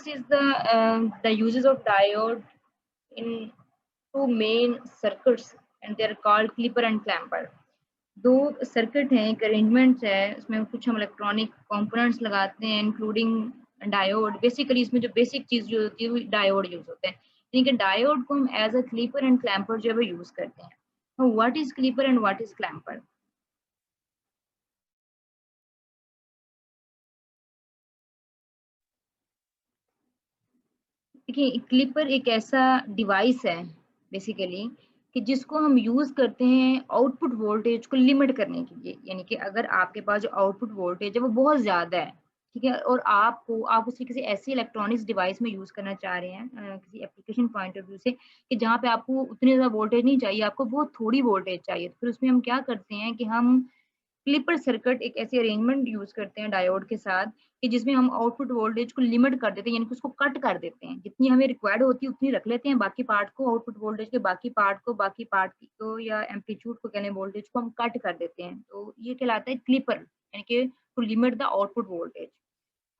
this is the uses of diode in two main circuits and they are called clipper and clamper. दो circuit हैं, एक arrangement है, इसमें कुछ हम इलेक्ट्रॉनिक कंपोनेंट्स लगाते हैं इंक्लूडिंग डायोड। बेसिकली इसमें जो बेसिक चीज जो होती है वो डायोड यूज होता है, यानी कि डायोड को हम as a clipper and clamper जो है वो यूज करते हैं। What is clipper and what is clamper? देखिए, क्लिपर एक ऐसा डिवाइस है बेसिकली कि जिसको हम यूज करते हैं आउटपुट वोल्टेज को लिमिट करने के लिए। यानी कि अगर आपके पास जो आउटपुट वोल्टेज है वो बहुत ज्यादा है, ठीक है, और आप उसे किसी ऐसी इलेक्ट्रॉनिक्स डिवाइस में यूज करना चाह रहे हैं किसी एप्लीकेशन पॉइंट ऑफ व्यू से कि जहाँ पे आपको उतनी ज्यादा वोल्टेज नहीं चाहिए, आपको बहुत थोड़ी वोल्टेज चाहिए, तो फिर उसमें हम क्या करते हैं कि हम क्लिपर सर्किट एक ऐसी अरेंजमेंट यूज करते हैं डायोड के साथ कि जिसमें हम आउटपुट वोल्टेज को लिमिट कर देते हैं, यानी कि उसको कट कर देते हैं। जितनी हमें रिक्वायर्ड होती है उतनी रख लेते हैं, बाकी पार्ट को आउटपुट वोल्टेज के बाकी पार्ट को या एम्पलीट्यूड को कहने वोल्टेज को हम कट कर देते हैं। तो ये कहलाता है क्लिपर, यानी कि to limit the output voltage.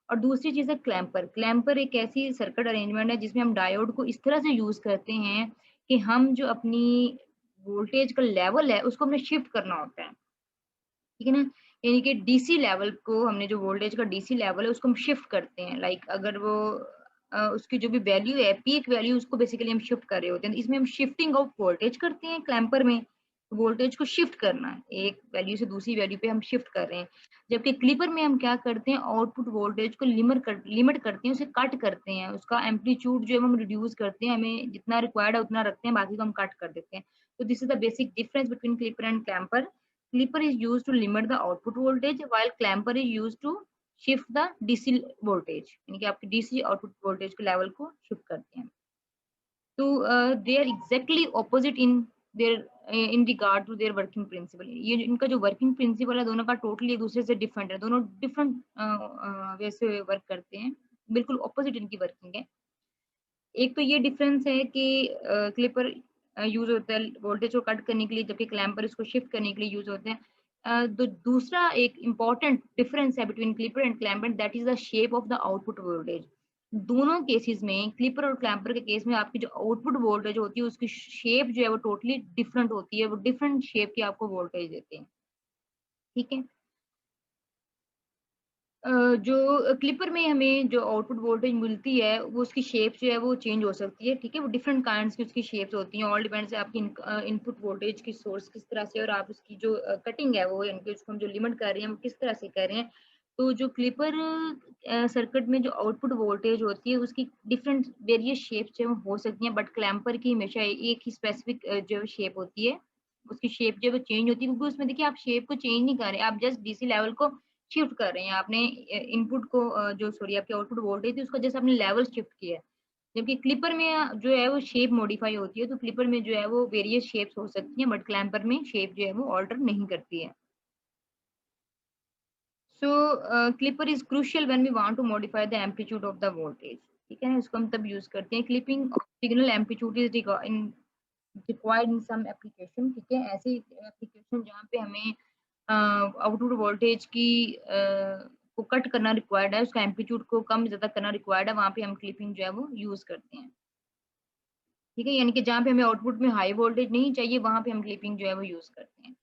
और दूसरी चीज है क्लैम्पर। क्लैम्पर एक ऐसी सर्किट अरेंजमेंट है जिसमें हम डायोड को इस तरह से यूज करते हैं कि हम जो अपनी वोल्टेज का लेवल है उसको हमने शिफ्ट करना होता है, ठीक है ना। यानी कि डीसी लेवल को, हमने जो वोल्टेज का डीसी लेवल है उसको हम शिफ्ट करते हैं। लाइक अगर वो उसकी जो भी वैल्यू है, पीक वैल्यू, उसको बेसिकली हम शिफ्ट कर रहे होते हैं। इसमें हम शिफ्टिंग ऑफ वोल्टेज करते हैं क्लैम्पर में, वोल्टेज को शिफ्ट करना है, एक वैल्यू से दूसरी वैल्यू पे हम शिफ्ट कर रहे हैं। जबकि क्लिपर में हम क्या करते हैं, आउटपुट वोल्टेज को लिमिट करते हैं, उसे कट करते हैं, उसका एम्पलीट्यूड जो है हम रिड्यूस करते हैं, हमें जितना रिक्वायर्ड है उतना रखते हैं, बाकी को हम कट कर देते हैं। तो this is the basic difference between clipper and clamper. Clipper is used to limit the output voltage while clamper is used to shift the DC voltage, यानी कि आपके DC आउटपुट वोल्टेज के लेवल को shift करते हैं। तो they are exactly opposite in their in regard to their working principle. ये इनका जो वर्किंग प्रिंसिपल है दोनों का टोटली एक दूसरे से डिफरेंट है, दोनों डिफरेंट वे से वर्क करते हैं, बिल्कुल ऑपोजिट इनकी वर्किंग है। एक तो ये डिफरेंस है कि क्लिपर यूज होता है वोल्टेज को कट करने के लिए, जबकि क्लैम्पर इसको शिफ्ट करने के लिए यूज होते हैं। तो दूसरा एक इम्पॉर्टेंट डिफरेंस है between clipper and clamper, that is the shape of the output voltage. दोनों केसेस में, क्लिपर और क्लैम्पर के केस में, आपकी जो आउटपुट वोल्टेज होती है उसकी शेप जो है वो टोटली डिफरेंट होती है, वो डिफरेंट शेप की आपको वोल्टेज देते हैं, ठीक है। जो क्लिपर में हमें जो आउटपुट वोल्टेज मिलती है वो उसकी शेप जो है वो चेंज हो सकती है, ठीक है, वो डिफरेंट काइंड्स की उसकी शेप्स होती हैं, ऑल डिपेंड्स है आपकी इनपुट वोल्टेज की सोर्स किस तरह से, और आप उसकी जो कटिंग है वो, यानी कि उसको हम जो लिमिट कर रहे हैं वो किस तरह से कर रहे हैं। तो जो क्लिपर सर्किट में जो आउटपुट वोल्टेज होती है उसकी डिफरेंट वेरियस शेप्स जो हो सकती हैं, बट क्लैम्पर की हमेशा एक ही स्पेसिफिक जो शेप होती है, उसकी शेप जो है वो चेंज होती है, क्योंकि उसमें देखिए आप शेप को चेंज नहीं कर रहे हैं, आप जस्ट डीसी लेवल को शिफ्ट कर रहे हैं। आपने इनपुट को जो सॉरी आपकी आउटपुट वोल्टेज थी उसका जैसे आपने लेवल शिफ्ट किया है। जबकि क्लिपर में जो है वो शेप मॉडिफाई होती है, तो क्लिपर में जो है वो वेरियस शेप्स हो सकती हैं, बट क्लैम्पर में शेप जो है वो ऑल्टर नहीं करती है। So clipper is crucial when we want to modify the amplitude of the voltage, ठीक है, इसको हम तब यूज करते हैं। Clipping of signal amplitude is required in some application, ठीक है, ऐसी एप्लीकेशन जहाँ पे हमें आउटपुट वोल्टेज की को कट करना रिक्वायर्ड है, उसका एम्पलीट्यूड को कम ज्यादा करना रिक्वायर्ड है, वहाँ पे हम क्लिपिंग जो है वो यूज करते हैं, ठीक है, यानी कि जहाँ पे हमें आउटपुट में हाई वोल्टेज नहीं चाहिए वहाँ पे हम क्लिपिंग जो है वो यूज करते हैं।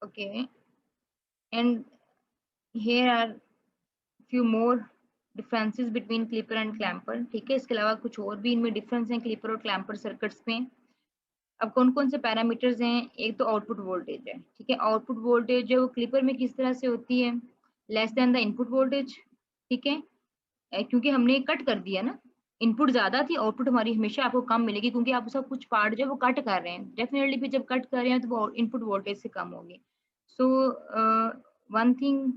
Okay, and here are few more differences between clipper and clamper, ठीक है, इसके अलावा कुछ और भी इनमें डिफरेंस हैं क्लिपर और क्लैम्पर सर्किट्स में। अब कौन कौन से पैरामीटर्स हैं, एक तो आउटपुट वोल्टेज है, ठीक है, आउटपुट वोल्टेज जो क्लिपर में किस तरह से होती है, less than the input voltage, ठीक है, क्योंकि हमने कट कर दिया ना, इनपुट ज्यादा थी, आउटपुट हमारी हमेशा आपको कम मिलेगी, क्योंकि आप उसका कुछ पार्ट जो है वो कट कर रहे हैं, डेफिनेटली फिर जब कट कर रहे हैं तो वो इनपुट वोल्टेज से कम होगी। So one thing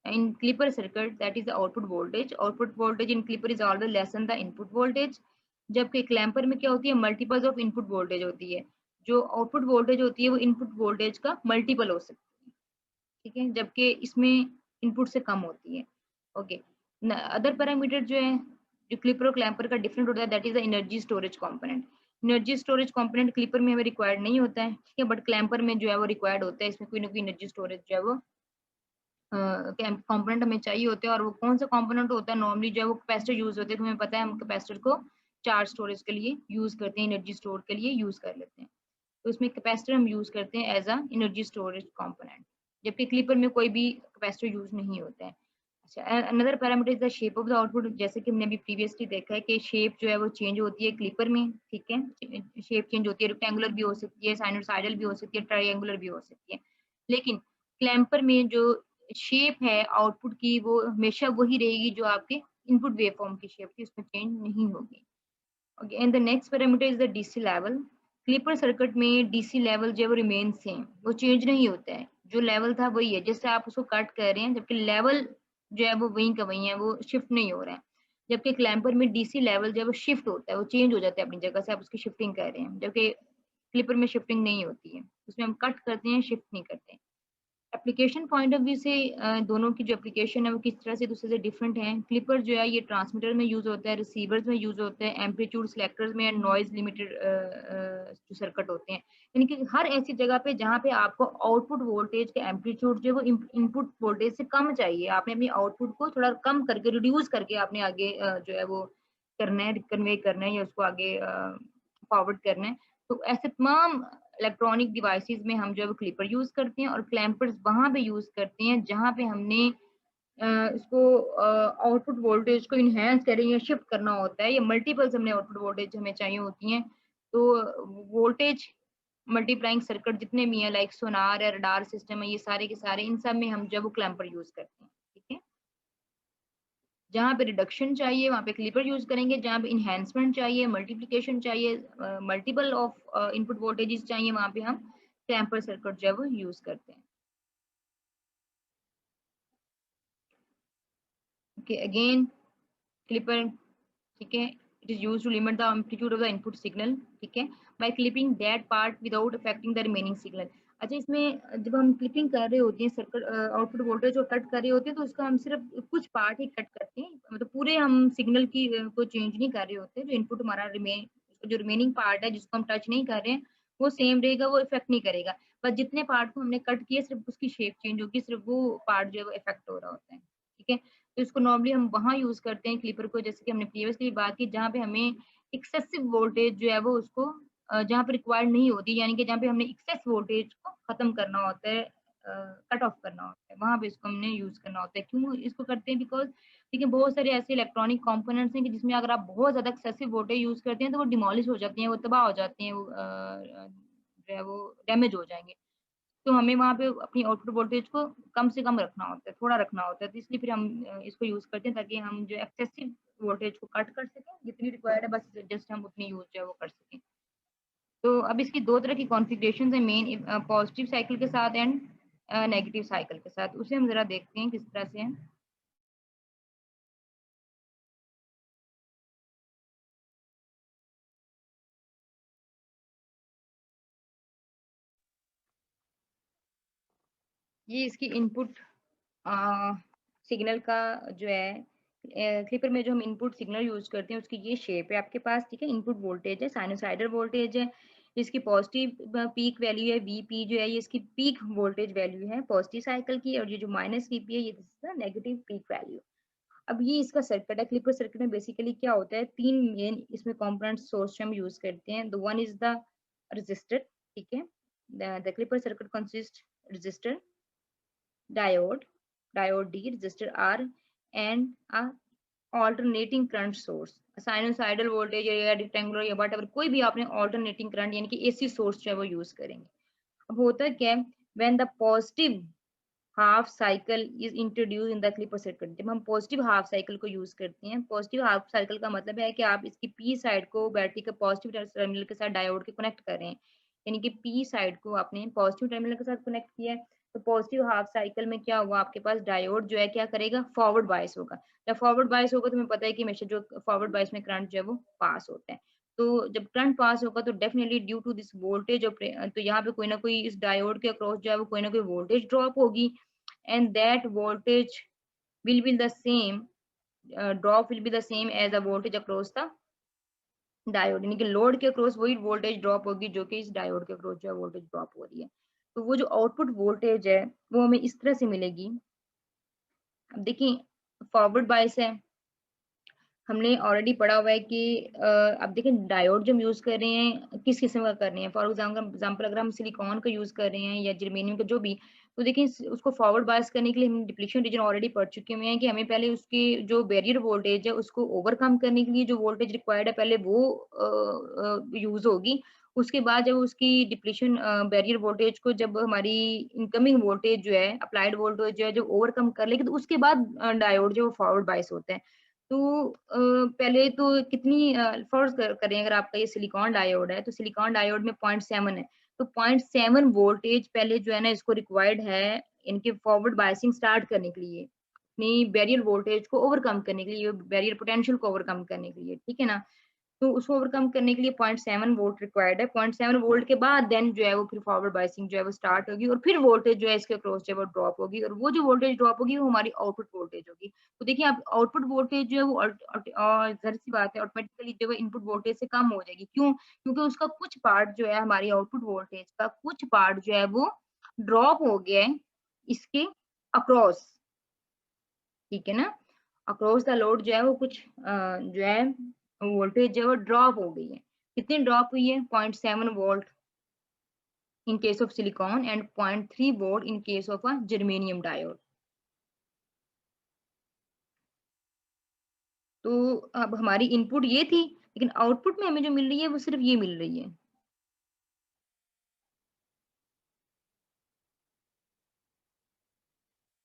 in clipper circuit, that is the output voltage. Output voltage in clipper is always less than the input voltage. जबकि क्लैम्पर में क्या होती है, मल्टीपल्स ऑफ इनपुट वोल्टेज होती है, जो आउटपुट वोल्टेज होती है वो इनपुट वोल्टेज का मल्टीपल हो सकती है, ठीक है, जबकि इसमें इनपुट से कम होती है। ओके, अदर पैरामीटर जो है जो क्लिपर और क्लैम्पर का डिफरेंट होता है, that is the energy storage component. Energy storage component clipper में हमें रिक्वायर्ड नहीं होता है, ठीक है, बट क्लैम्पर में जो है वो रिक्वायर्ड होता है, इसमें कोई ना कोई एनर्जी स्टोरेज जो है वो कंपोनेंट हमें चाहिए होते हैं, और वो कौन सा कंपोनेंट होता है, नॉर्मली जो है वो कैपेसिटर यूज होते हैं। हमें पता है हम कैपेसिटर को चार्ज स्टोरेज के लिए यूज करते हैं, एनर्जी स्टोर के लिए यूज कर लेते हैं। तो इसमें कैपेसिटर हम यूज करते हैं as a energy storage component, जबकि क्लिपर में कोई भी कैपेसिटर यूज नहीं होता है। अच्छा, another parameter is the shape of the output. जैसे कि हमने अभी प्रीवियसली देखा है कि शेप जो है वो चेंज होती है क्लिपर में, ठीक है। शेप चेंज होती है, रेक्टेंगुलर भी हो सकती है, साइनोसॉइडल भी हो सकती है, ट्रायंगुलर भी हो सकती है। लेकिन क्लैंपर में जो शेप है आउटपुट की वो हमेशा वही रहेगी जो आपके इनपुट वेवफॉर्म की शेप थी, उसमें चेंज नहीं होगी। Okay, and the next parameter is the DC level. Clipper circuit में डीसी लेवल जो है वो रिमेन सेम, वो चेंज नहीं होता है। जो लेवल था वही है, जैसे आप उसको कट कर रहे हैं, जबकि लेवल जो है वो वही का वही है, वो शिफ्ट नहीं हो रहा है। जबकि क्लैंपर में डीसी लेवल जो है वो शिफ्ट होता है, वो चेंज हो जाता है अपनी जगह से, आप उसकी शिफ्टिंग कर रहे हैं, जबकि क्लिपर में शिफ्टिंग नहीं होती है, उसमें हम कट करते हैं, शिफ्ट नहीं करते। एप्लीकेशन पॉइंट ऑफ व्यू से दोनों की जो एप्लीकेशन है वो किस तरह से दूसरे से डिफरेंट है। क्लिपर जो है ये ट्रांसमीटर में यूज होता है, रिसीवर्स में यूज होता है, एम्पलीट्यूड सिलेक्टर्स में, नॉइज लिमिटेड जो सर्किट होते हैं। यानी कि हर ऐसी जगह पे जहाँ पे आपको आउटपुट वोल्टेज के एम्पलीट्यूड जो है वो इनपुट वोल्टेज से कम चाहिए, आपने अपनी आउटपुट को थोड़ा कम करके, रिड्यूस करके आपने आगे जो है वो करना है, कन्वे करना है, या उसको आगे फॉरवर्ड करना है। तो ऐसे तमाम इलेक्ट्रॉनिक डिवाइसेस में हम जो है वो क्लिपर यूज करते हैं, और क्लैंपर्स वहां पे यूज करते हैं जहां पे हमने इसको आउटपुट वोल्टेज को इनहेंस करें या शिफ्ट करना होता है, या मल्टीपल्स हमने आउटपुट वोल्टेज हमें चाहिए होती हैं। तो वोल्टेज मल्टीप्लाइंग सर्किट जितने भी हैं, लाइक सोनार है, रडार सिस्टम है, ये सारे के सारे, इन सब में हम जो है वो क्लैंपर यूज करते हैं, ठीक है। जहाँ पे रिडक्शन चाहिए वहाँ पे क्लिपर यूज करेंगे, जहाँ पे इन्हेंसमेंट चाहिए, मल्टीप्लिकेशन चाहिए, मल्टीपल ऑफ इनपुट वोल्टेजेस चाहिए, वहाँ पे हम क्लैंपर सर्किट जो है वो यूज करते हैं। ओके, अगेन क्लिपर, ठीक है, it is use to limit the amplitude of the input signal, ठीक है, by clipping that part without affecting the remaining signal. अच्छा, इसमें जब हम क्लिपिंग कर रहे होते हैं, सर्किट आउटपुट वोल्टेज को कट कर रहे होते हैं, तो उसका हम सिर्फ कुछ पार्ट ही कट करते हैं, मतलब पूरे हम सिग्नल की को चेंज नहीं कर रहे होते। जो इनपुट हमारा जो रिमेनिंग पार्ट है जिसको हम टच नहीं कर रहे हैं, वो सेम रहेगा, वो इफेक्ट नहीं करेगा। बस जितने पार्ट को हमने कट किया, सिर्फ उसकी शेप चेंज होगी, सिर्फ वो पार्ट जो है वो इफेक्ट हो रहा होता है, ठीक है। तो इसको नॉर्मली हम वहाँ यूज करते हैं क्लिपर को, जैसे कि हमने प्रीवियसली बात की, जहाँ पे हमें एक्सेसिव वोल्टेज जो है वो उसको जहाँ पे रिक्वायर्ड नहीं होती, यानी कि जहाँ पे हमने एक्सेस वोल्टेज को खत्म करना होता है, कट ऑफ करना होता है, वहाँ पे इसको हमने यूज करना होता है। क्यों इसको करते हैं? बिकॉज देखिए, बहुत सारे ऐसे इलेक्ट्रॉनिक कंपोनेंट्स हैं कि जिसमें अगर आप बहुत ज्यादा एक्सेसिव वोल्टेज यूज करते हैं तो वो डिमोलिश हो जाती हैं, वो तबाह हो जाती हैं, वो जो है वो डैमेज हो जाएंगे। तो हमें वहाँ पे अपनी आउटपुट वोल्टेज को कम से कम रखना होता है, थोड़ा रखना होता है। तो इसलिए फिर हम इसको यूज करते हैं, ताकि हम जो एक्सेसिव वोल्टेज को कट कर सकें, जितनी रिक्वायर्ड है बस जस्ट हम उतनी यूज जो है वो कर सकें। तो अब इसकी दो तरह की कॉन्फ़िगरेशंस है मेन, पॉजिटिव साइकिल के साथ एंड नेगेटिव साइकिल के साथ। उसे हम जरा देखते हैं किस तरह से है। ये इसकी इनपुट सिग्नल का जो है, क्लिपर में जो हम इनपुट सिग्नल यूज करते हैं उसकी ये शेप है आपके पास, ठीक है। इनपुट वोल्टेज है, साइनोसाइडल वोल्टेज है, इसकी पॉजिटिव पीक वैल्यू है, वीपी जो है ये इसकी पीक वोल्टेज वैल्यू है पॉजिटिव साइकिल की, और ये जो माइनस वीपी है ये नेगेटिव पीक वैल्यू। अब ये इसका सर्किट है। क्लिपर सर्किट में बेसिकली क्या होता है, तीन मेन इसमें कंपोनेंट सोर्स हम यूज करते हैं। The one is the register, ठीक है। The clipper circuit consist register, diode, diode D, resistor R, and a alternating current source, sinusoidal voltage या रेक्टेंगुलर या वट एवर, कोई भी आपने ऑल्टरनेटिंग करंट यानी कि एसी सोर्स जो है वो यूज करेंगे। अब होता क्या है, when the positive half cycle is introduce in the clipper circuit, जब हम पॉजिटिव हाफ साइकिल को यूज करते हैं, पॉजिटिव हाफ साइकिल का मतलब है कि आप इसकी पी साइड को बैटरी के पॉजिटिव टर्मिनल के साथ डायोड के कनेक्ट कर रहे हैं, यानी कि पी साइड को आपने पॉजिटिव टर्मिनल के साथ कनेक्ट किया है। तो पॉजिटिव हाफ साइकिल में क्या हुआ, आपके पास डायोड जो है क्या करेगा, फॉरवर्ड बायस होगा। जब फॉरवर्ड बायस होगा तो हमें पता है कि हमेशा जो फॉरवर्ड बायस में करंट जो है वो पास होता है। तो जब करंट पास होगा तो definitely due to this voltage, तो यहाँ पे कोई ना कोई इस डायोड के अक्रॉस जो है वो कोई ना कोई वोल्टेज ड्रॉप होगी, and that voltage will be the same, drop will be the same as the voltage across the diode, यानी कि लोड के अक्रॉस वही वोल्टेज ड्रॉप होगी जो कि इस डायोड के अक्रॉस जो है वोल्टेज ड्रॉप हो रही है। तो वो जो आउटपुट वोल्टेज है वो हमें इस तरह से मिलेगी, अब देखिए फॉरवर्ड बायस है, हमने ऑलरेडी पढ़ा हुआ है कि अब देखिए डायोड जो हम यूज़ कर रहे हैं किस किस्म का कर रहे हैं। फॉर एग्जांपल अगर हम सिलिकॉन का यूज़ कर रहे हैं या जर्मेनियम का जो भी, तो देखिए उसको फॉरवर्ड बायस करने के लिए हम डिप्लीशन रीजन ऑलरेडी पढ़ चुके हुए हैं कि हमें पहले उसकी जो बैरियर वोल्टेज है उसको ओवरकम करने के लिए जो वोल्टेज रिक्वायर्ड है पहले वो यूज़ होगी। उसके बाद जब उसकी डिप्लीशन बैरियर वोल्टेज को जब हमारी इनकमिंग वोल्टेज जो है अप्लाइड वोल्टेज जो है जो ओवरकम कर लेगी, तो उसके बाद डायोड जो फॉरवर्ड बायस होता है। तो पहले तो कितनी फर्ज़ करें अगर आपका ये सिलिकॉन डायोड है, तो सिलिकॉन डायोड में 0.7 है। तो 0.7 वोल्टेज पहले जो है ना इसको रिक्वायर्ड है इनके फॉरवर्ड बायसिंग स्टार्ट करने के लिए, अपनी बैरियर वोल्टेज को ओवरकम करने के लिए, बैरियर पोटेंशियल को ओवरकम करने के लिए, ठीक है ना? तो उसको ओवरकम करने के लिए 0.7 वोल्ट रिक्वायर्ड है। 0.7 वोल्ट के बाद देन जो है वो फिर फॉरवर्ड बायसिंग जो है वो स्टार्ट होगी और फिर वोल्टेज जो है इसके अक्रॉस जो है वो ड्रॉप होगी और वो जो वोल्टेज ड्रॉप होगी वो हमारी आउटपुट वोल्टेज होगी। तो देखिए आप आउटपुट वोल्टेज जो है वो ज़ाहिर-सी बात है ऑटोमेटिकली जो है इनपुट वोल्टेज से कम हो जाएगी। क्यों? क्योंकि उसका कुछ पार्ट जो है हमारी आउटपुट वोल्टेज का कुछ पार्ट जो है वो ड्रॉप हो गया है इसके अक्रॉस, ठीक है ना? अक्रॉस द लोड जो है वो कुछ जो है वोल्टेज जो है वो ड्रॉप हो गई है। कितनी ड्रॉप हुई है? 0.7 volt in case of silicon and 0.3 volt in case of a germanium diode. तो अब हमारी इनपुट ये थी, लेकिन आउटपुट में हमें जो मिल रही है वो सिर्फ ये मिल रही है।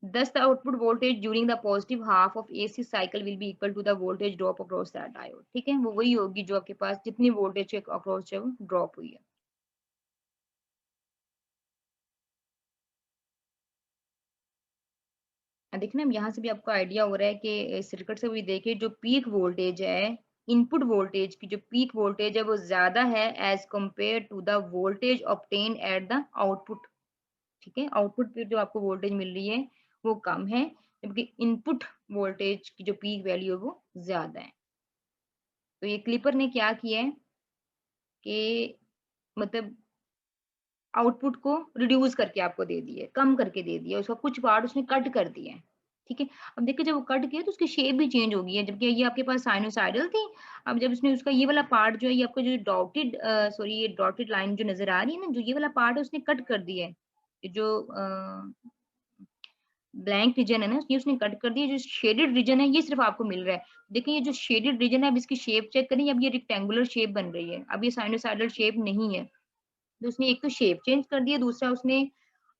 Thus, the output voltage during the positive half of AC cycle will be equal to the voltage drop across that diode। ठीक है, वो वही होगी जो आपके पास जितनी वोल्टेज के अक्रॉस जो है वो ड्रॉप हुई है। देखिए ना यहाँ से भी आपको आइडिया हो रहा है कि सर्किट से भी देखिए जो पीक वोल्टेज है, इनपुट वोल्टेज की जो पीक वोल्टेज है वो ज्यादा है as compare to the voltage obtain at the output. ठीक है, आउटपुट पे जो आपको वोल्टेज मिल रही है वो कम है, जबकि इनपुट वोल्टेज की जो पीक वैल्यू है वो ज्यादा है। तो ये क्लिपर ने क्या किया है कि मतलब आउटपुट को रिड्यूस करके आपको दे दिए, कम करके दे दिया, उसका कुछ पार्ट उसने कट कर दिया है, ठीक है? अब देखिए जब वो कट किया तो उसकी शेप भी चेंज हो गई है, जबकि ये आपके पास साइनोसॉइडल थी, अब जब उसने उसका ये वाला पार्ट जो है ये आपको जो डॉटेड सॉरी ये डॉटेड लाइन जो नज़र आ रही है ना, जो ये वाला पार्ट है उसने कट कर दिया है। ये जो ब्लैंक रीजन है ना, ये उसने कट कर दिया, जो शेडेड रीजन है ये सिर्फ़ आपको मिल रहा है। देखिए ये जो शेडेड रीजन है अब इसकी शेप चेक करें, अब ये रेक्टेंगुलर शेप बन रही है, अब ये साइनोसॉइडल शेप नहीं है। तो उसने एक तो शेप चेंज कर दिया, दूसरा उसने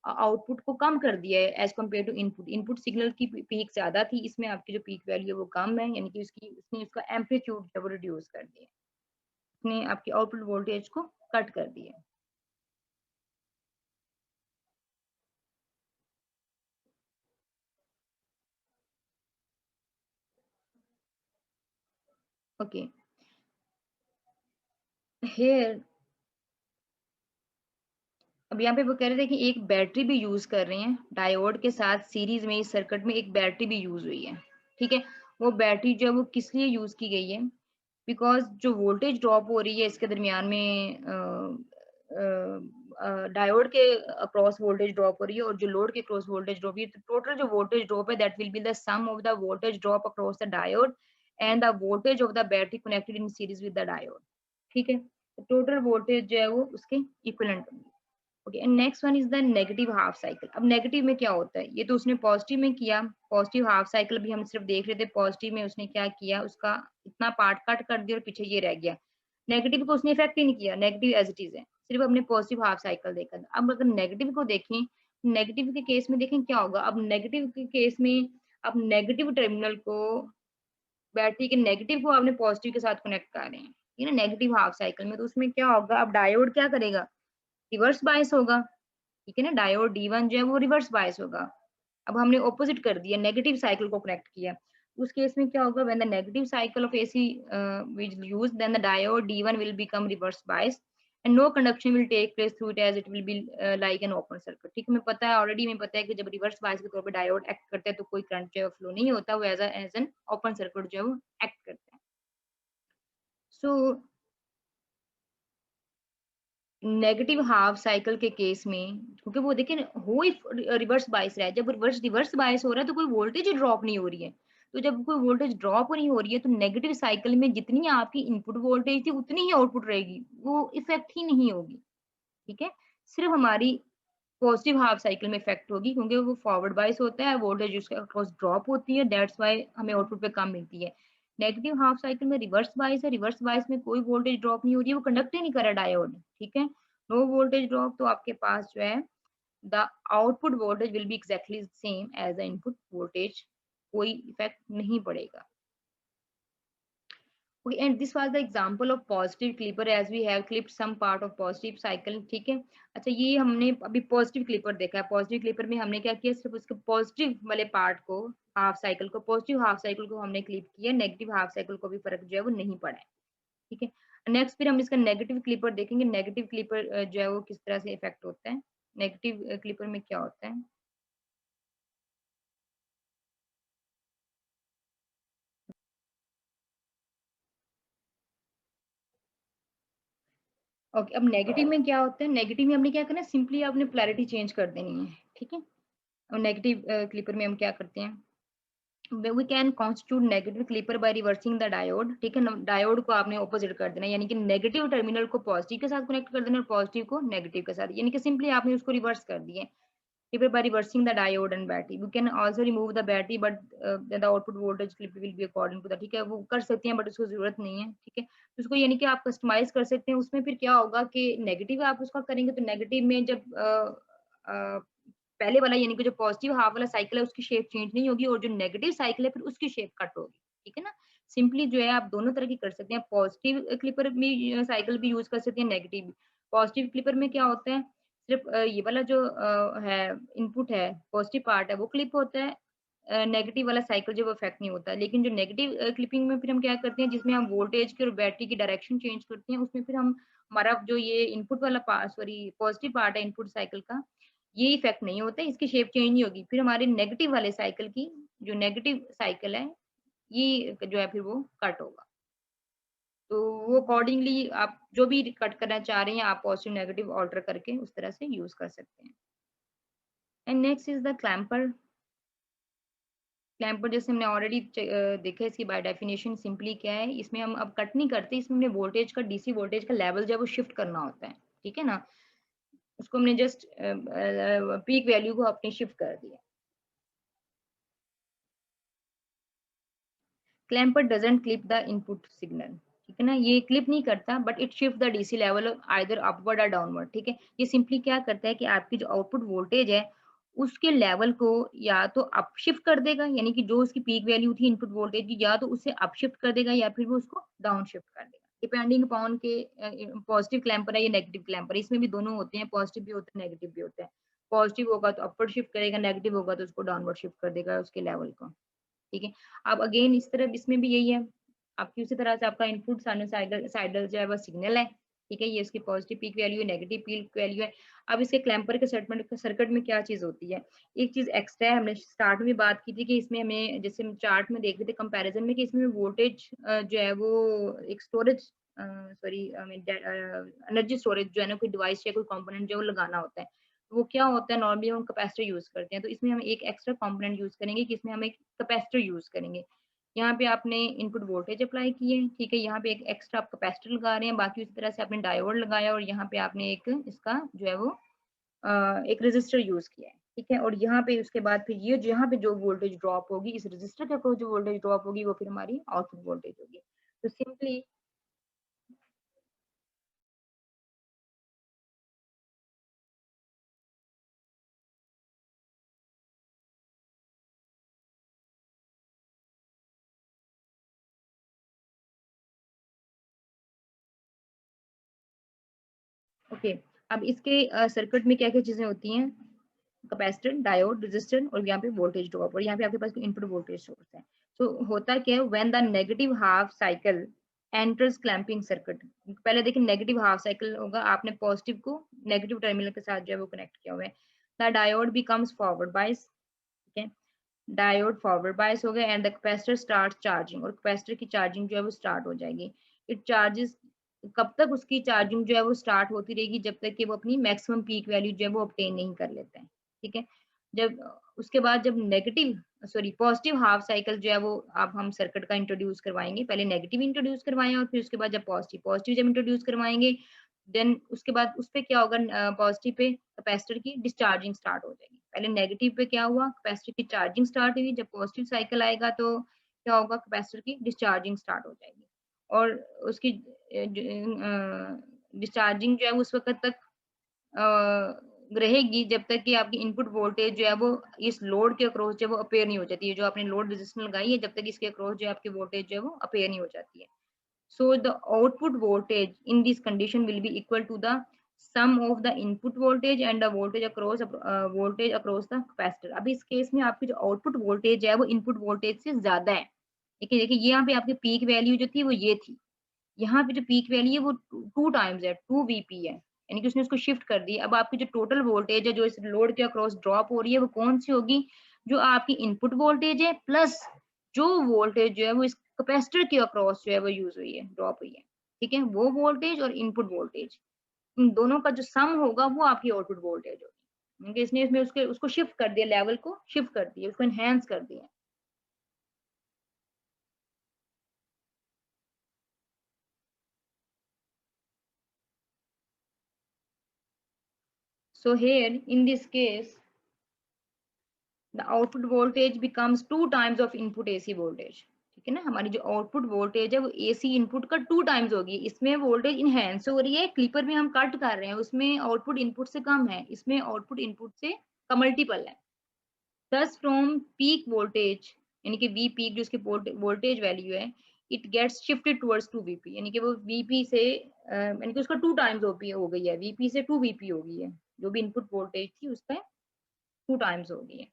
आउटपुट को कम कर दिया है as compare to input. Input signal की पीक ज़्यादा थी, इसमें आपकी जो पीक वैल्यू है वो कम है, यानी कि उसने उसका एम्पलीट्यूड जो है वो रिड्यूस कर दिया। उसने आपकी आउटपुट वोल्टेज को कट कर दिया। ओके, हियर अब यहाँ पे वो कह रहे थे कि एक बैटरी भी यूज़ कर रहे हैं, डायोड के साथ सीरीज़ में इस सर्किट में एक बैटरी भी यूज़ हुई है, ठीक है? वो बैटरी जो है वो किस लिए यूज़ की गई है? बिकॉज़ जो वोल्टेज ड्रॉप हो रही है इसके दरमियान में डायोड के अक्रॉस वोल्टेज ड्रॉप हो रही है और जो लोड के अक्रॉस वोल्टेज ड्रॉप है, तो टोटल जो वोल्टेज ड्रॉप है that will be the sum of the voltage drop across the diode and the voltage of the battery connected in series with the diode, ठीक है? तो total voltage जो है वो उसके इक्विवेलेंट होगी। Okay and next one is the negative half cycle. अब negative में क्या होता है, ये तो उसने पॉजिटिव में किया, पॉजिटिव हाफ साइकिल भी हम सिर्फ देख रहे थे, पॉजिटिव में उसने क्या किया, उसका इतना पार्ट कट कर दिया और पीछे ये रह गया। नेगेटिव को उसने इफेक्ट ही नहीं किया, नेगेटिव एज इट इज है, सिर्फ हमने पॉजिटिव हाफ साइकिल देखा था। अब अगर नेगेटिव को देखें, नेगेटिव के केस में देखें क्या होगा। अब नेगेटिव के केस में अब नेगेटिव टर्मिनल को, बैटरी के नेगेटिव को आपने पॉजिटिव के साथ कनेक्ट कर रहे हैं, ठीक है ना, नेगेटिव हाफ साइकिल में, तो उसमें क्या होगा, अब डायोड क्या करेगा, रिवर्स बायस होगा, ठीक है ना, डायोड डी1 जो है वो रिवर्स बायस होगा। अब हमने ऑपोजिट कर दिया, नेगेटिव साइकिल को कनेक्ट किया। उस केस में क्या होगा, when the negative cycle of AC will use then the diode D one will become reverse bias and no conduction will take place through it as it will be like an open circuit. ठीक है, हमें पता है already, हमें पता है कि जब रिवर्स बायस के तौर पे डायोड एक्ट करता है तो कोई करंट जो है फ्लो नहीं होता, वो एज एन ओपन सर्किट जो है वो एक्ट करता है। सो नेगेटिव हाफ साइकिल के केस में, क्योंकि वो देखिए हो ही रिवर्स बायस रहा है, जब रिवर्स रिवर्स बायस हो रहा है तो कोई वोल्टेज ही ड्रॉप नहीं हो रही है। तो जब कोई वोल्टेज ड्रॉप नहीं हो रही है तो नेगेटिव साइकिल में जितनी आपकी इनपुट वोल्टेज थी उतनी ही आउटपुट रहेगी, वो इफेक्ट ही नहीं होगी। ठीक है, सिर्फ हमारी पॉजिटिव हाफ साइकिल में इफेक्ट होगी, क्योंकि वो फॉरवर्ड बायस होता है, वोल्टेज उसके अक्रॉस ड्रॉप होती है, दैट्स व्हाई हमें आउटपुट पे कम मिलती है। नेगेटिव हाफ साइकिल में रिवर्स बायस है, रिवर्स बायस में कोई वोल्टेज ड्रॉप नहीं हो रही है, वो कंडक्ट ही नहीं कर रहा डायोड। ठीक है, नो वोल्टेज ड्रॉप, तो आपके पास जो है the output voltage will be exactly same as the input voltage, कोई इफेक्ट नहीं पड़ेगा। Okay, and this was the example of positive clipper as we have clipped some part of positive cycle। ठीक है, अच्छा ये हमने अभी पॉजिटिव क्लिपर देखा है। पॉजिटिव क्लिपर में हमने क्या किया, सिर्फ उसके पॉजिटिव वाले पार्ट को, हाफ साइकिल को, पॉजिटिव हाफ साइकिल को हमने क्लिप किया, नेगेटिव हाफ साइकिल को भी फर्क जो है वो नहीं पड़ा है। ठीक है, नेक्स्ट फिर हम इसका नेगेटिव क्लिपर देखेंगे। नेगेटिव क्लिपर जो है वो किस तरह से इफेक्ट होता है। नेगेटिव क्लिपर में क्या होता है। ओके, अब नेगेटिव में क्या होता है। नेगेटिव में हमने क्या करना है, सिंपली आपने पोलैरिटी चेंज कर देनी है। ठीक है, और नेगेटिव क्लिपर में हम क्या करते हैं, we can constitute negative clipper by reversing the diode. ठीक है ना, डायोड को आपने ऑपोजिट कर देना, यानी कि नेगेटिव टर्मिनल को पॉजिटिव के साथ कनेक्ट कर देना और पॉजिटिव को नेगेटिव के साथ, यानी कि सिंपली आपने उसको रिवर्स कर दिया। Clipper by reversing the diode and battery, we can also remove the battery but the output voltage clipper will be according to the. ठीक है, वो कर सकते हैं बट उसको जरूरत नहीं है। ठीक है, तो उसको यानी कि आप कस्टमाइज कर सकते हैं। उसमें फिर क्या होगा कि नेगेटिव आप उसका करेंगे तो नेगेटिव में जब पहले वाला यानी कि जो पॉजिटिव हाफ वाला साइकिल है उसकी शेप चेंज नहीं होगी, और जो नेगेटिव साइकिल है फिर उसकी शेप कट होगी। ठीक है ना, सिंपली जो है आप दोनों तरह की कर सकते हैं। पॉजिटिव क्लिपर भी साइकिल भी यूज कर सकते हैं, नेगेटिव भी। पॉजिटिव क्लिपर में क्या होता है, सिर्फ ये वाला जो है इनपुट है, पॉजिटिव पार्ट है वो क्लिप होता है, नेगेटिव वाला साइकिल जो वो इफेक्ट नहीं होता। लेकिन जो नेगेटिव क्लिपिंग में फिर हम क्या करते हैं, जिसमें हम वोल्टेज की और बैटरी की डायरेक्शन चेंज करते हैं, उसमें फिर हम हमारा जो ये इनपुट वाला पार्ट, सॉरी पॉजिटिव पार्ट है इनपुट साइकिल का, ये इफेक्ट नहीं होता है, इसकी शेप चेंज नहीं होगी। फिर हमारे नेगेटिव वाले साइकिल की, जो नेगेटिव साइकिल है, ये जो है फिर वो कट होगा। तो वो अकॉर्डिंगली आप जो भी कट करना चाह रहे हैं, आप पॉजिटिव नेगेटिव ऑल्टर करके उस तरह से यूज कर सकते हैं। And next is the clamper. Clamper जैसे हमने ऑलरेडी देखा है, इसकी बाय डेफिनेशन सिंपली क्या है, इसमें हम अब कट नहीं करते, इसमें हमने वोल्टेज का, डीसी वोल्टेज का लेवल जो है वो शिफ्ट करना होता है। ठीक है ना, उसको हमने जस्ट पीक वैल्यू को अपनी शिफ्ट कर दिया। Clamper doesn't clip the input signal. ठीक है ना, ये क्लिप नहीं करता but it shift the DC level either upward और डाउनवर्ड। ठीक है, ये सिंपली क्या करता है कि आपकी जो आउटपुट वोल्टेज है उसके लेवल को या तो अप शिफ्ट कर देगा, यानी कि जो उसकी पीक वैल्यू थी इनपुट वोल्टेज की, या तो उसे अप शिफ्ट कर देगा या फिर वो उसको डाउन शिफ्ट कर देगा, डिपेंडिंग अपॉन के पॉजिटिव क्लैम्पर है या नेगेटिव क्लैम्पर। इसमें भी दोनों होते हैं, पॉजिटिव भी होते हैं नेगेटिव भी होते हैं। पॉजिटिव होगा तो अपवर्ड शिफ्ट करेगा, नेगेटिव होगा तो उसको डाउनवर्ड शिफ्ट कर देगा उसके लेवल को। ठीक है, अब अगेन इस तरफ इसमें भी यही है, आपकी उसी तरह से आपका इनपुट साइनोसाइडल साइडल जो है वो सिग्नल है। ठीक है, ये इसकी पॉजिटिव पीक वैल्यू है, नेगेटिव पीक वैल्यू है। अब इसके क्लैम्पर के सर्किट में क्या चीज होती है, एक चीज एक्स्ट्रा है, हमने स्टार्ट में बात की थी कि इसमें हमें, जैसे हम चार्ट में देख रहे थे कंपैरिजन में, कि इसमें वोल्टेज जो है वो एक स्टोरेज, सॉरी एनर्जी स्टोरेज जो है ना, कोई डिवाइस या कोई कंपोनेंट जो लगाना होता है, वो क्या होता है, नॉर्मली हम कैपेसिटर यूज करते हैं, तो इसमें हम एक एक्स्ट्रा कंपोनेंट यूज करेंगे कि इसमें हम एक कैपेसिटर यूज करेंगे। यहाँ पे आपने इनपुट वोल्टेज अप्लाई किए, ठीक है, यहाँ पे एक एक्स्ट्रा आप कैपेसिटर लगा रहे हैं, बाकी उसी तरह से आपने डायोड लगाया, और यहाँ पे आपने एक इसका जो है वो एक रेजिस्टर यूज किया है। ठीक है, और यहाँ पे उसके बाद फिर ये यहाँ पे जो वोल्टेज ड्रॉप होगी, इस रेजिस्टर के अक्रॉस जो वोल्टेज ड्रॉप होगी वो फिर हमारी आउटपुट वोल्टेज होगी। तो सिंपली ओके, अब इसके सर्किट में क्या क्या चीजें होती हैं, कैपेसिटर, डायोड, रेजिस्टर, और यहाँ पे वोल्टेज ड्रॉप, और यहाँ पे आपके पास इनपुट वोल्टेज सोर्स है। तो होता क्या है, when the negative half cycle enters clamping circuit, पहले देखिए नेगेटिव हाफ साइकिल होगा, आपने पॉजिटिव को नेगेटिव टर्मिनल के साथ जो है वो कनेक्ट किया हुआ है, the diode becomes forward bias. ठीक है, डायोड फॉरवर्ड बायस हो गया, and the capacitor start charging, और कैपेसिटर की चार्जिंग जो है वो स्टार्ट हो जाएगी। इट चार्जेस कब तक उसकी चार्जिंग जो है वो स्टार्ट होती रहेगी, जब तक कि वो अपनी मैक्सिमम पीक वैल्यू जो है वो ऑब्टेन नहीं कर लेता है, ठीक है। जब उसके बाद जब पॉजिटिव हाफ साइकिल जो है वो आप हम सर्किट का इंट्रोड्यूस करवाएंगे, पहले नेगेटिव इंट्रोड्यूस करवाएं और फिर उसके बाद जब पॉजिटिव पॉजिटिव जब इंट्रोड्यूस करवाएंगे, देन उसके बाद उस पे क्या होगा, पॉजिटिव पे कैपेसिटर की डिस्चार्जिंग स्टार्ट हो जाएगी। पहले नेगेटिव पे क्या हुआ, कैपेसिटर की चार्जिंग स्टार्ट हुई, जब पॉजिटिव साइकिल आएगा तो क्या होगा, कैपेसिटर की डिस्चार्जिंग स्टार्ट हो जाएगी और उसकी डिस्चार्जिंग जो है उस वक्त तक रहेगी जब तक कि आपकी इनपुट वोल्टेज जो है वो इस लोड के अक्रॉस जो है वो अपेयर नहीं हो जाती है, जो आपने लोड रेजिस्टेंस लगाई है, जब तक इसके अक्रॉस जो है आपकी वोल्टेज जो है वो अपेयर नहीं हो जाती है। So the output voltage in this condition will be equal to the sum of the input voltage and the voltage across the capacitor। अब इस केस में आपकी जो आउटपुट वोल्टेज है वो इनपुट वोल्टेज से ज्यादा है। देखिए देखिए यहाँ पे आपकी पीक वैल्यू जो थी वो ये थी, यहाँ पे जो पीक वैल्यू है वो टू टाइम्स है, 2 VP है, यानी कि उसने उसको शिफ्ट कर दिया। अब आपकी जो टोटल वोल्टेज है जो इस लोड के अक्रॉस ड्रॉप हो रही है वो कौन सी होगी, जो आपकी इनपुट वोल्टेज है प्लस जो वोल्टेज जो है वो इस कैपेसिटर के अक्रॉस जो है वो यूज हुई है, ड्रॉप हुई है, ठीक है। वो वोल्टेज और इनपुट वोल्टेज, इन दोनों का जो सम होगा वो आपकी आउटपुट वोल्टेज होगी, क्योंकि इसने इसमें उसके उसको शिफ्ट कर दिया, लेवल को शिफ्ट कर दिया, उसको एनहेंस कर दिया। So here in this case the output voltage becomes 2 times of input AC voltage, ठीक है ना। हमारी जो आउटपुट वोल्टेज है वो AC इनपुट का 2 टाइम्स होगी, इसमें वोल्टेज इनहेंस हो रही है, क्लिपर में हम कट कर रहे हैं, उसमें आउटपुट इनपुट से कम है, इसमें आउटपुट इनपुट से का मल्टीपल है। दस फ्रॉम पीक वोल्टेज यानी कि वी पीक जो इसकी वोल्टेज वैल्यू है, it gets shifted towards 2 VP, यानी कि वो VP से यानी कि उसका 2 टाइम्स ओपी हो गई है, VP से 2 VP हो गई है, जो भी इनपुट वोल्टेज थी उसका 2 टाइम्स हो गई है।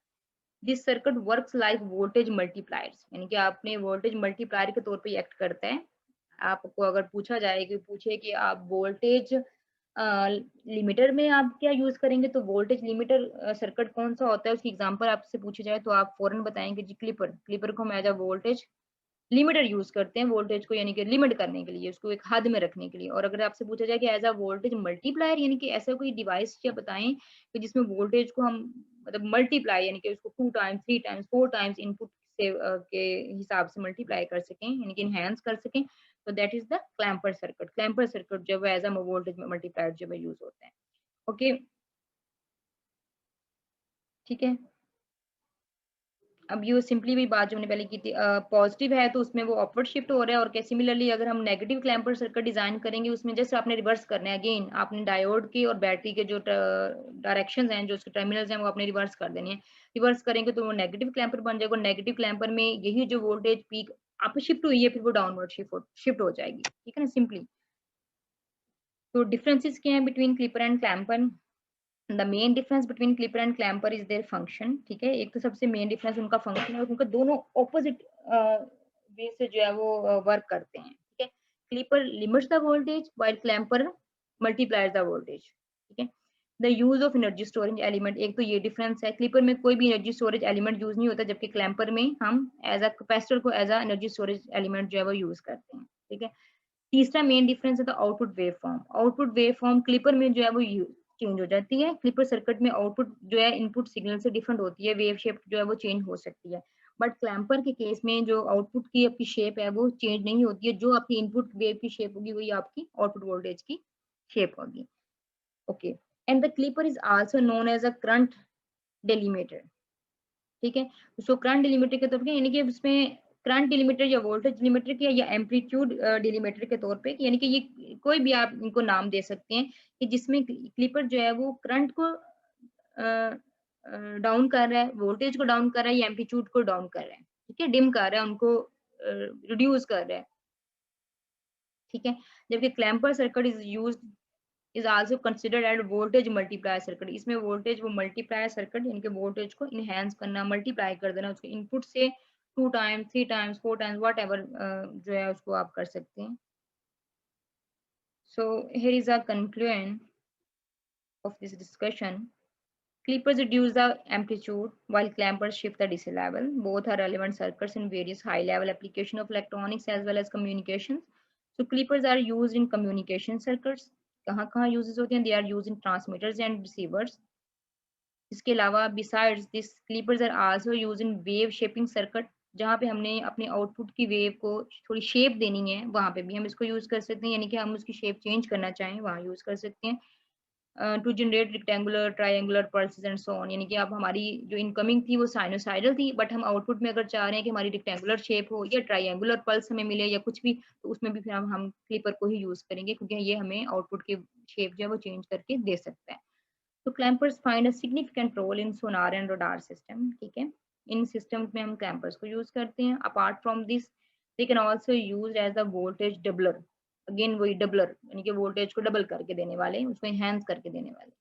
This circuit works like voltage multipliers, यानी कि आपने वोल्टेज मल्टीप्लायर के तौर पे एक्ट करता है। आपको अगर पूछा जाए कि पूछे कि आप वोल्टेज लिमिटर में आप क्या यूज करेंगे, तो वोल्टेज लिमिटर सर्किट कौन सा होता है उसकी एग्जांपल आपसे पूछी जाए तो आप फौरन बताएंगे जी क्लिपर, क्लिपर को हम as a voltage limiter use करते हैं वोल्टेज को, यानी कि लिमिट करने के लिए, उसको एक हद में रखने के लिए। और अगर आपसे पूछा जाए कि एज अ वोल्टेज मल्टीप्लायर, यानी कि ऐसा कोई डिवाइस क्या बताएं कि जिसमें वोल्टेज को हम मतलब मल्टीप्लाई यानी कि उसको 2 टाइम्स 3 टाइम्स 4 टाइम्स इनपुट से के हिसाब से मल्टीप्लाई कर सकें, यानी कि इनहेंस कर सकें, तो that is the clamper circuit. Clamper circuit जो है एज अ वोल्टेज मल्टीप्लायर जो है यूज होता है। ओके, ठीक है। अब ये सिंपली भी बात जो हमने पहले की थी, पॉजिटिव है तो उसमें वो अपवर्ड शिफ्ट हो रहा है, और सिमिलरली अगर हम नेगेटिव क्लैम्पर सर्किट डिजाइन करेंगे उसमें जैसे आपने रिवर्स करना है, अगेन आपने डायोड के और बैटरी के जो डायरेक्शंस हैं, जो उसके टर्मिनल्स हैं, वो आपने रिवर्स कर देने हैं। रिवर्स करेंगे तो वो नेगेटिव क्लैम्पर बन जाएगा, नेगेटिव क्लैम्पर में यही जो वोल्टेज पीक आप शिफ्ट हुई है फिर वो डाउनवर्ड शिफ्ट हो जाएगी, ठीक है ना, सिंपली। तो डिफरेंसेस क्या है between clipper and clamper. The main difference between clipper and clamper is their function, ठीक है। एक तो सबसे मेन डिफरेंस उनका फंक्शन है, उनका दोनों ऑपोजिट वे से जो है वो वर्क करते हैं, ठीक है। Clipper limits the voltage while clamper multiplies the voltage, ठीक है। The use of energy storage element, एक तो ये डिफरेंस है, क्लिपर में कोई भी एनर्जी स्टोरेज एलिमेंट यूज नहीं होता, जबकि क्लैम्पर में हम एज अ कैपेसिटर को as a energy storage element जो है वो यूज करते हैं, ठीक है। तीसरा मेन डिफरेंस है the output wave form. Output wave form clipper में जो है वो चेंज हो जाती है, क्लिपर सर्किट में आउटपुट जो है इनपुट सिग्नल से डिफरेंट होती है, वेव शेप जो है वो चेंज हो सकती है। बट क्लैम्पर के केस में जो आउटपुट की आपकी शेप है वो चेंज नहीं होती है, जो आपकी इनपुट वेव की शेप होगी वही आपकी आउटपुट वोल्टेज की शेप होगी। Okay, and the clipper is also known as a current delimiter, ठीक है। उसको करंट डिलीमीटर के तौर पे, यानी कि उसमें करंट डिलीमीटर या वोल्टेज डिलीमीटर के या एम्पलीट्यूड डिलीमीटर के तौर पे, यानी कि ये कोई भी आप इनको नाम दे सकते हैं, कि जिसमें क्लिपर जो है वो करंट को डाउन कर रहा है, वोल्टेज को डाउन कर रहा है या एम्पलीट्यूड को डाउन कर रहा है, ठीक है, डिम कर रहा है, उनको रिड्यूस कर रहा है, ठीक है। जबकि clamper circuit is use is also considered as voltage multiplier circuit, इसमें वोल्टेज वो मल्टीप्लायर सर्किट, इनके वोल्टेज को इनहेंस करना, मल्टीप्लाई कर देना उसके इनपुट से 2 times 3 times 4 times whatever जो है उसको आप कर सकते हैं। So here is a conclusion of this discussion. Clippers reduce the amplitude while clampers shift the DC level. Both are relevant circuits in various high level application of electronics as well as communications. So clippers are used in communication circuits, कहाँ कहाँ uses होते हैं, they are used in transmitters and receivers. इसके अलावा besides this clippers are also used in wave shaping circuit, जहाँ पे हमने अपने आउटपुट की वेव को थोड़ी शेप देनी है, वहाँ पे भी हम इसको यूज कर सकते हैं, यानी कि हम उसकी शेप चेंज करना चाहें वहाँ यूज कर सकते हैं। To generate rectangular triangular pulses and so on, यानी कि अब हमारी जो इनकमिंग थी वो साइनोसाइडल थी, बट हम आउटपुट में अगर चाह रहे हैं कि हमारी रेक्टेंगुलर शेप हो या ट्रायंगुलर पल्स हमें मिले या कुछ भी, तो उसमें भी फिर हम क्लिपर को ही यूज करेंगे, क्योंकि ये हमें आउटपुट की शेप जो है वो चेंज करके दे सकता है। तो clampers find a significant role in sonar and radar system, ठीक है। इन सिस्टम में हम क्लैंपर्स को यूज करते हैं। Apart from this they can also use as a voltage doubler, again वही डबलर यानी कि वोल्टेज को डबल करके देने वाले, उसको एनहांस करके देने वाले।